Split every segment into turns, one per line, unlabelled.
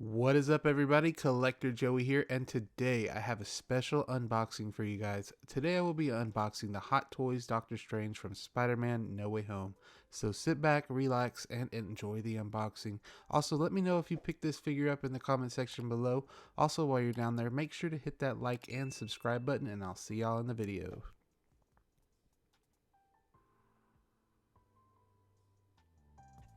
What is up, everybody? Collector Joey here, and today I have a special unboxing for you guys. Today I will be unboxing the Hot Toys Doctor Strange from Spider-Man No Way Home. So sit back, relax, and enjoy the unboxing. Also, let me know if you picked this figure up in the comment section below. Also, while you're down there, make sure to hit that like and subscribe button, and I'll see y'all in the video.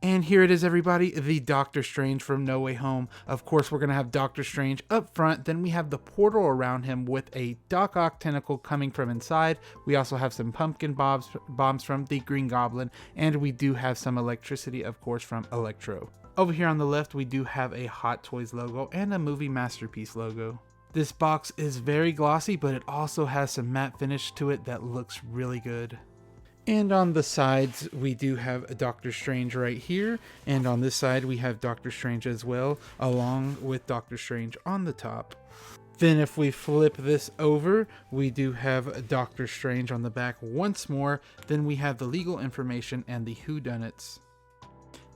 And here it is, everybody, the Doctor Strange from No Way Home. Of course, we're going to have Doctor Strange up front. Then we have the portal around him with a Doc Ock tentacle coming from inside. We also have some pumpkin bombs from the Green Goblin. And we do have some electricity, of course, from Electro. Over here on the left, we do have a Hot Toys logo and a Movie Masterpiece logo. This box is very glossy, but it also has some matte finish to it that looks really good. And on the sides, we do have Doctor Strange right here. And on this side, we have Doctor Strange as well, along with Doctor Strange on the top. Then if we flip this over, we do have Doctor Strange on the back once more. Then we have the legal information and the whodunits.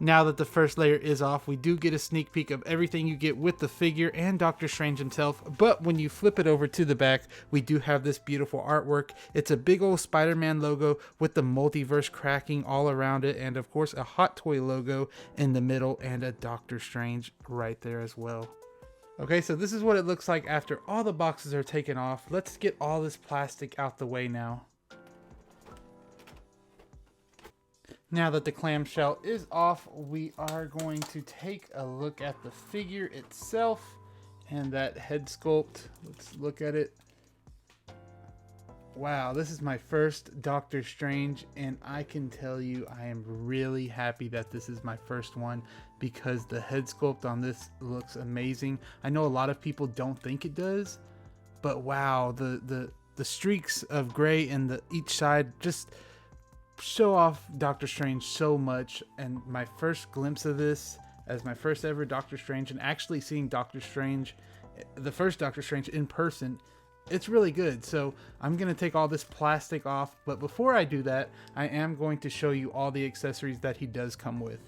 Now that the first layer is off, we do get a sneak peek of everything you get with the figure and Doctor Strange himself, but when you flip it over to the back, we do have this beautiful artwork. It's a big old Spider-Man logo with the multiverse cracking all around it, and of course a Hot Toy logo in the middle and a Doctor Strange right there as well. Okay, so this is what it looks like after all the boxes are taken off. Let's get all this plastic out the way now. Now that the clamshell is off, we are going to take a look at the figure itself and that head sculpt. Let's look at it. Wow, this is my first Doctor Strange, and I can tell you I am really happy that this is my first one because the head sculpt on this looks amazing. I know a lot of people don't think it does, but wow, the streaks of gray in each side just show off Doctor Strange so much. And my first glimpse of this as my first ever Doctor Strange, and actually seeing Doctor Strange, the first Doctor Strange in person, it's really good. So I'm going to take all this plastic off, but before I do that, I am going to show you all the accessories that he does come with.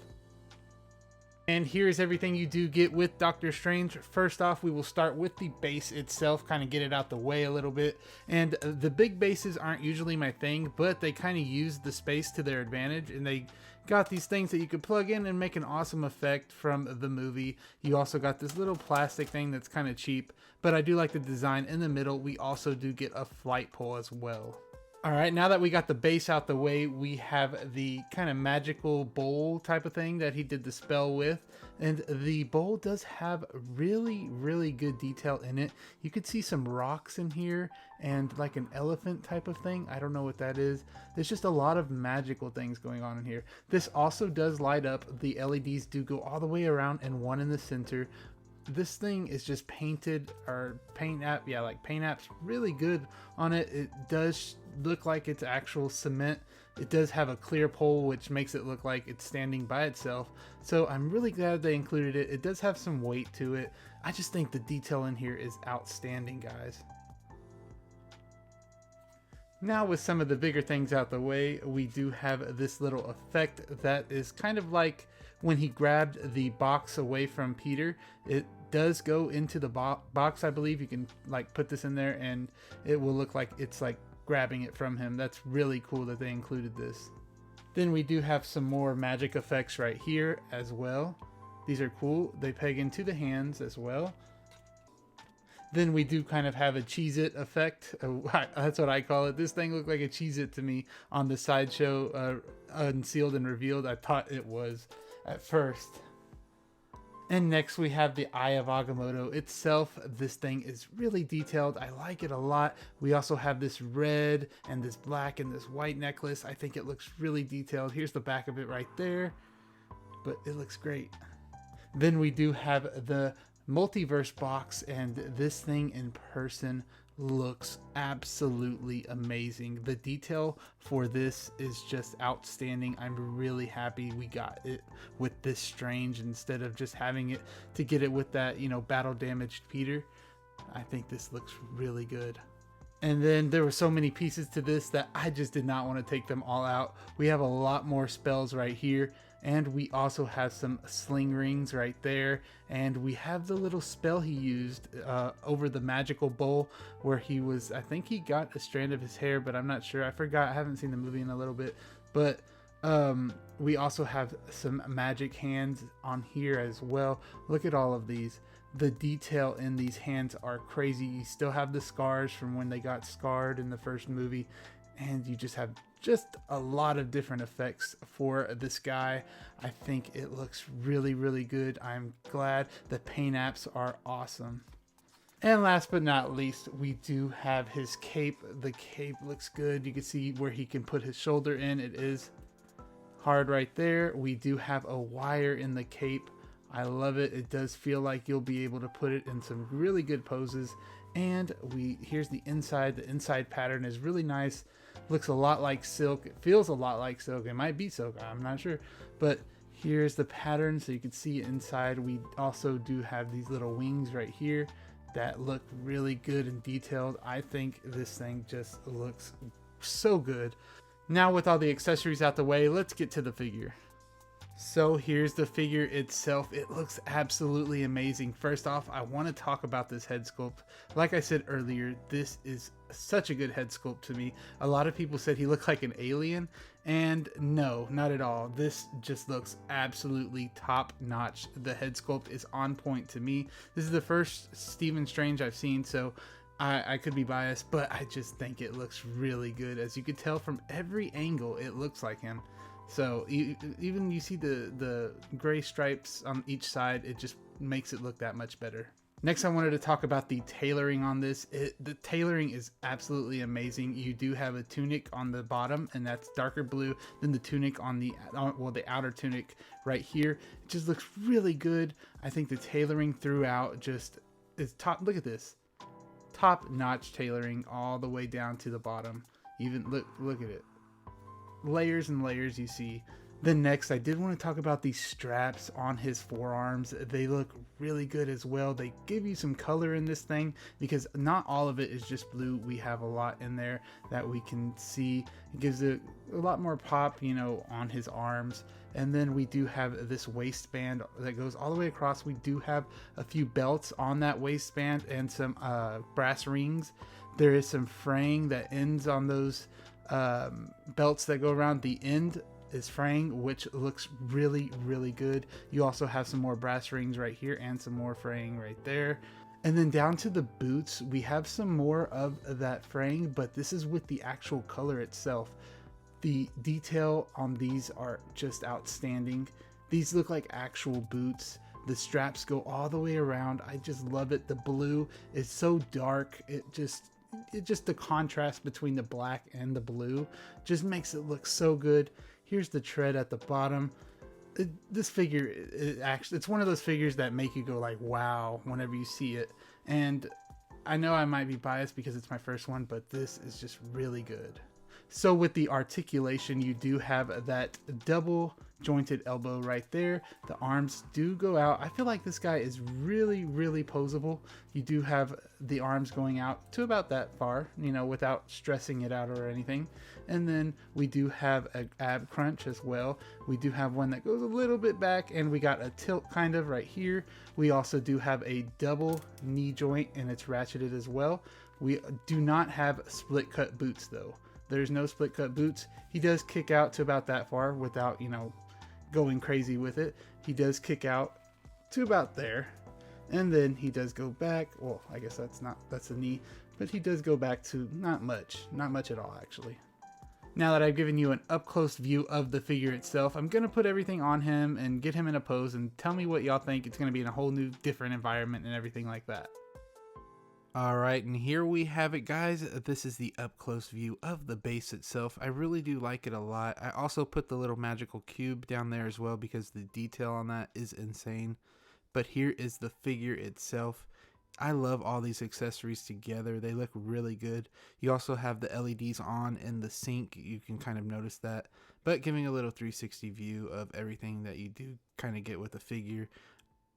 And here's everything you do get with Doctor Strange. First off, we will start with the base itself, kind of get it out the way a little bit. And the big bases aren't usually my thing, but they kind of use the space to their advantage, and they got these things that you could plug in and make an awesome effect from the movie. You also got this little plastic thing that's kind of cheap, but I do like the design in the middle. We also do get a flight pole as well. All right, now that we got the base out the way, we have the kind of magical bowl type of thing that he did the spell with. And the bowl does have really, really good detail in it. You could see some rocks in here and like an elephant type of thing. I don't know what that is. There's just a lot of magical things going on in here. This also does light up. The LEDs do go all the way around and one in the center. This thing is just painted, or paint app's really good on it. It does look like it's actual cement. It does have a clear pole, which makes it look like it's standing by itself. So I'm really glad they included it. It does have some weight to it. I just think the detail in here is outstanding, guys. Now with some of the bigger things out the way, we do have this little effect that is kind of like when he grabbed the box away from Peter. It does go into the box, I believe. You can like put this in there and it will look like it's like grabbing it from him. That's really cool that they included this. Then we do have some more magic effects right here as well. These are cool. They peg into the hands as well. Then we do kind of have a Cheez-It effect. That's what I call it. This thing looked like a Cheez-It to me on the sideshow Unsealed and Revealed. I thought it was at first. And next we have the Eye of Agamotto itself. This thing is really detailed. I like it a lot. We also have this red and this black and this white necklace. I think it looks really detailed. Here's the back of it right there, but it looks great. Then we do have the multiverse box, and this thing in person looks absolutely amazing. The detail for this is just outstanding. I'm really happy we got it with this Strange instead of just having it to get it with that, you know, battle damaged Peter. I think this looks really good. And then there were so many pieces to this that I just did not want to take them all out. We have a lot more spells right here, And we also have some sling rings right there, and we have the little spell he used over the magical bowl where he was, I think he got a strand of his hair, but I'm not sure, I forgot, I haven't seen the movie in a little bit. But we also have some magic hands on here as well. Look at all of these. The detail in these hands are crazy. You still have the scars from when they got scarred in the first movie, and you just have just a lot of different effects for this guy. I think it looks really, really good. I'm glad. The paint apps are awesome. And last but not least, we do have his cape. The cape looks good. You can see where he can put his shoulder in. It is hard right there. We do have a wire in the cape. I love it. It does feel like you'll be able to put it in some really good poses. And here's the inside. The inside pattern is really nice. Looks a lot like silk. It feels a lot like silk. It might be silk, I'm not sure. But here's the pattern so you can see inside. We also do have these little wings right here that look really good and detailed. I think this thing just looks so good. Now with all the accessories out the way, let's get to the figure. So here's the figure itself. It looks absolutely amazing. First off, I want to talk about this head sculpt. Like I said earlier, this is such a good head sculpt to me. A lot of people said he looked like an alien, and no, not at all. This just looks absolutely top notch. The head sculpt is on point to me. This is the first Stephen Strange I've seen, so I could be biased, but I just think it looks really good. As you can tell from every angle, it looks like him. So even you see the gray stripes on each side, it just makes it look that much better. Next, I wanted to talk about the tailoring on this. The tailoring is absolutely amazing. You do have a tunic on the bottom, and that's darker blue than the tunic on the outer tunic right here. It just looks really good. I think the tailoring throughout just is top. Look at this, top-notch tailoring all the way down to the bottom. Even look at it. Layers and layers you see. Then next, I did want to talk about these straps on his forearms. They look really good as well. They give you some color in this thing because not all of it is just blue. We have a lot in there that we can see. It gives it a lot more pop, you know, on his arms. And then we do have this waistband that goes all the way across. We do have a few belts on that waistband and some brass rings. There is some fraying that ends on those belts that go around. The end is fraying, which looks really, really good. You also have some more brass rings right here and some more fraying right there. And then down to the boots, we have some more of that fraying, but this is with the actual color itself. The detail on these are just outstanding. These look like actual boots. The straps go all the way around. I just love it. The blue is so dark. It just the contrast between the black and the blue just makes it look so good. Here's the tread at the bottom. This figure, it's one of those figures that make you go like, wow, whenever you see it. And I know I might be biased because it's my first one, but this is just really good. So with the articulation, you do have that double jointed elbow right there. The arms do go out. I feel like this guy is really, really posable. You do have the arms going out to about that far, you know, without stressing it out or anything. And then we do have an ab crunch as well. We do have one that goes a little bit back, and we got a tilt kind of right here. We also do have a double knee joint, and it's ratcheted as well. We do not have split cut boots though. There's no split cut boots. He does kick out to about that far without, you know, going crazy with it. He does kick out to about there, and then he does go back. Well, I guess that's a knee, but he does go back to not much at all actually. Now that I've given you an up close view of the figure itself, I'm gonna put everything on him and get him in a pose and tell me what y'all think. It's gonna be in a whole new different environment and everything like that. Alright, and here we have it, guys. This is the up-close view of the base itself. I really do like it a lot. I also put the little magical cube down there as well because the detail on that is insane. But here is the figure itself. I love all these accessories together. They look really good. You also have the LEDs on in the sink. You can kind of notice that. But giving a little 360 view of everything that you do kind of get with the figure.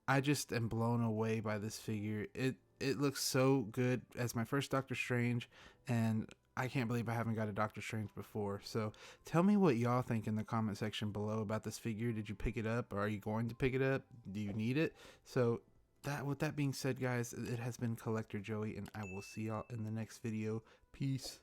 I just am blown away by this figure. It looks so good as my first Doctor Strange, and I can't believe I haven't got a Doctor Strange before. So tell me what y'all think in the comment section below about this figure. Did you pick it up? Or are you going to pick it up? Do you need it? So with that being said, guys, it has been Collector Joey, and I will see y'all in the next video. Peace.